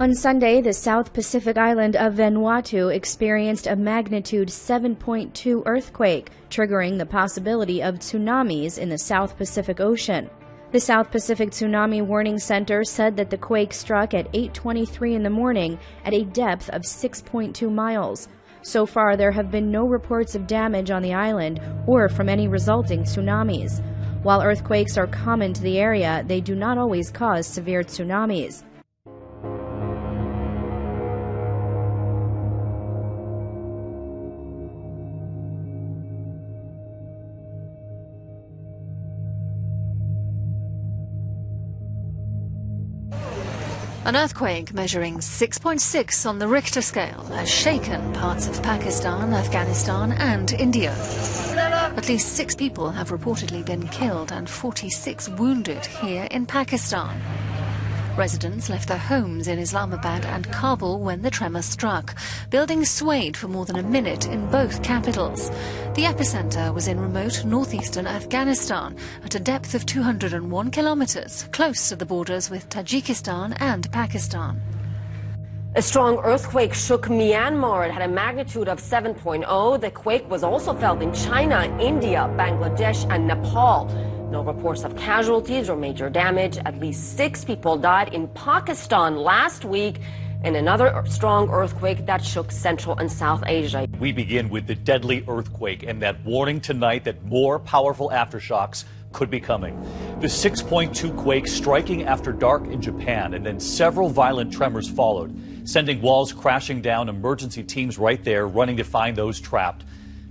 On Sunday, the South Pacific island of Vanuatu experienced a magnitude 7.2 earthquake, triggering the possibility of tsunamis in the South Pacific Ocean. The South Pacific Tsunami Warning Center said that the quake struck at 8:23 in the morning at a depth of 6.2 miles. So far, there have been no reports of damage on the island or from any resulting tsunamis. While earthquakes are common to the area, they do not always cause severe tsunamis. An earthquake measuring 6.6 on the Richter scale has shaken parts of Pakistan, Afghanistan and India. At least 6 people have reportedly been killed and 46 wounded here in Pakistan. Residents left their homes in Islamabad and Kabul when the tremor struck. Buildings swayed for more than a minute in both capitals. The epicenter was in remote northeastern Afghanistan at a depth of 201 kilometers, close to the borders with Tajikistan and Pakistan. A strong earthquake shook Myanmar. It had a magnitude of 7.0. The quake was also felt in China, India, Bangladesh and Nepal. No reports of casualties or major damage. At least 6 people died in Pakistan last week in another strong earthquake that shook Central and South Asia. We begin with the deadly earthquake and that warning tonight that more powerful aftershocks could be coming. The 6.2 quake striking after dark in Japan, and then several violent tremors followed, sending walls crashing down. Emergency teams right there running to find those trapped.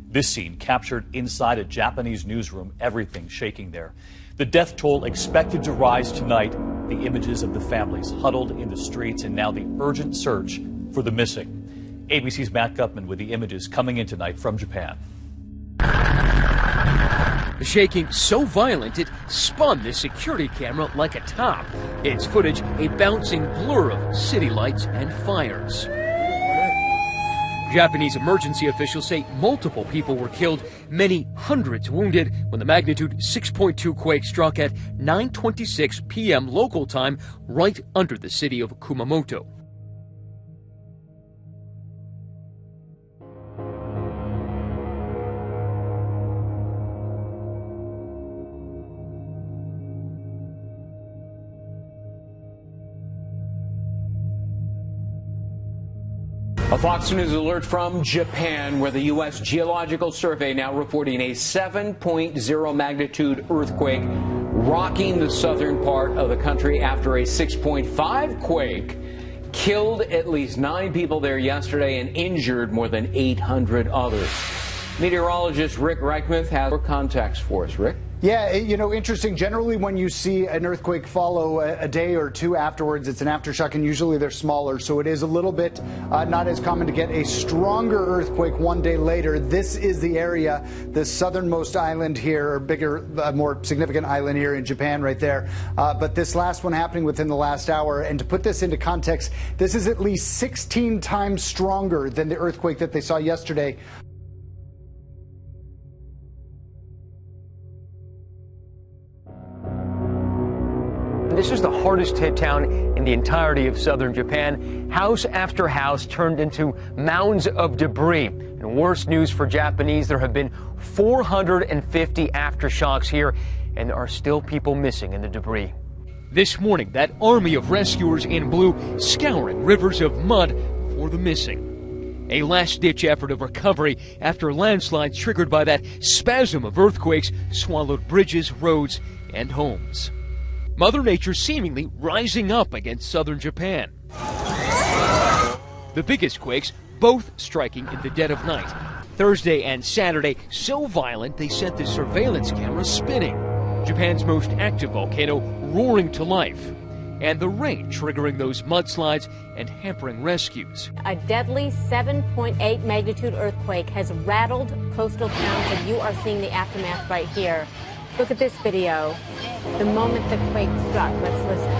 This scene captured inside a Japanese newsroom, everything shaking there. The death toll expected to rise tonight. The images of the families huddled in the streets, and now the urgent search for the missing. ABC's Matt Gutman with the images coming in tonight from Japan. The shaking so violent it spun the security camera like a top. It's footage a bouncing blur of city lights and fires. Japanese emergency officials say multiple people were killed, many hundreds wounded when the magnitude 6.2 quake struck at 9:26 p.m. local time right under the city of Kumamoto. A Fox News alert from Japan, where the U.S. Geological Survey now reporting a 7.0 magnitude earthquake rocking the southern part of the country after a 6.5 quake killed at least 9 people there yesterday and injured more than 800 others. Meteorologist Rick Reichmuth has more context for us. Rick? Yeah, you know, interesting. Generally, when you see an earthquake follow a day or two afterwards, it's an aftershock, and usually they're smaller. So it is a little bit not as common to get a stronger earthquake one day later. This is the area, the southernmost island here, or bigger, more significant island here in Japan right there. But this last one happening within the last hour. And to put this into context, this is at least 16 times stronger than the earthquake that they saw yesterday. This is the hardest hit town in the entirety of southern Japan. House after house turned into mounds of debris. And worse news for Japanese, there have been 450 aftershocks here, and there are still people missing in the debris. This morning, that army of rescuers in blue scouring rivers of mud for the missing. A last-ditch effort of recovery after landslides triggered by that spasm of earthquakes swallowed bridges, roads, and homes. Mother Nature seemingly rising up against southern Japan. The biggest quakes both striking in the dead of night. Thursday and Saturday so violent they sent the surveillance camera spinning. Japan's most active volcano roaring to life. And the rain triggering those mudslides and hampering rescues. A deadly 7.8 magnitude earthquake has rattled coastal towns, and you are seeing the aftermath right here. Look at this video. The moment the quake struck. Let's listen.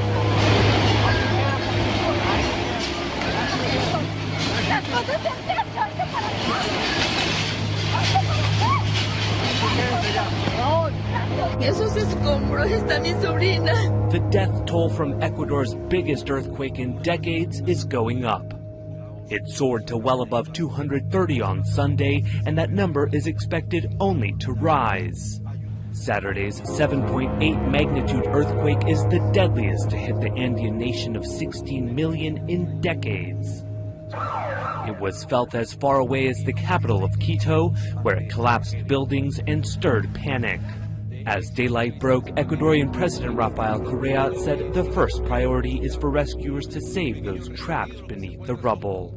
esos escombros está mi sobrina. The death toll from Ecuador's biggest earthquake in decades is going up. It soared to well above 230 on Sunday, and that number is expected only to rise. Saturday's 7.8 magnitude earthquake is the deadliest to hit the Andean nation of 16 million in decades. It was felt as far away as the capital of Quito, where it collapsed buildings and stirred panic. As daylight broke, Ecuadorian President Rafael Correa said the first priority is for rescuers to save those trapped beneath the rubble.